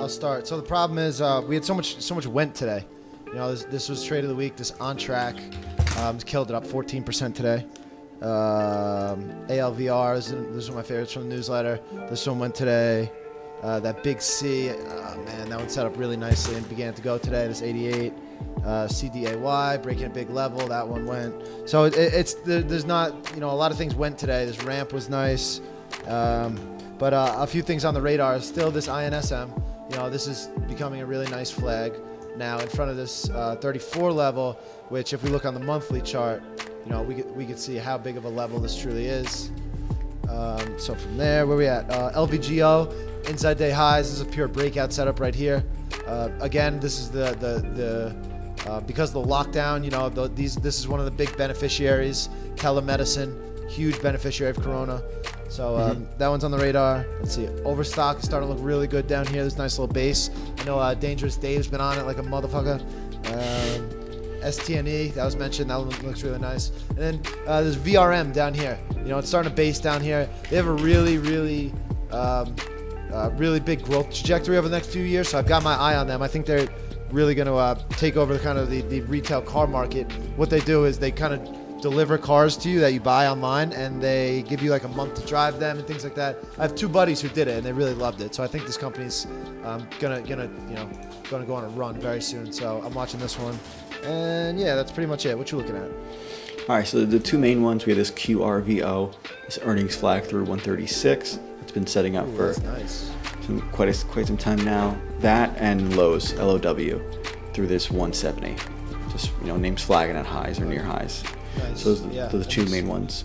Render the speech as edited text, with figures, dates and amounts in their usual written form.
I'll start. So the problem is we had so much went today. You know, this was trade of the week. This on track killed it up 14% today. ALVR this is one of my favorites from the newsletter. This one went today. That big C, man, that one set up really nicely and began to go today. This 88. CDAY breaking a big level, that one went. So there's not, you know, a lot of things went today. This ramp was nice, but a few things on the radar. Still this INSM, you know, this is becoming a really nice flag now in front of this 34 level, which if we look on the monthly chart, you know, we could see how big of a level this truly is. So from there, where we at? LVGO inside day highs. This is a pure breakout setup right here. Again, this is the because of the lockdown, you know, this is one of the big beneficiaries. Telemedicine, huge beneficiary of Corona. So that one's on the radar. Let's see, Overstock is starting to look really good down here. This nice little base. I know Dangerous Dave's been on it like a motherfucker. STNE, that was mentioned. That one looks really nice. And then there's VRM down here. You know, it's starting to base down here. They have a really big growth trajectory over the next few years, so I've got my eye on them. I think they're really going to take over the retail car market. What they do is they kind of deliver cars to you that you buy online, and they give you like a month to drive them and things like that. I have two buddies who did it, and they really loved it. So I think this company's gonna go on a run very soon. So I'm watching this one, and yeah, that's pretty much it. What you looking at? All right, so the two main ones, we have this QRVO, this earnings flag through 136. It's been setting up for nice. quite some time now. That and Lowe's, LOW, through this 170. Just, you know, names flagging at highs or near highs. Nice. So those are the two main ones.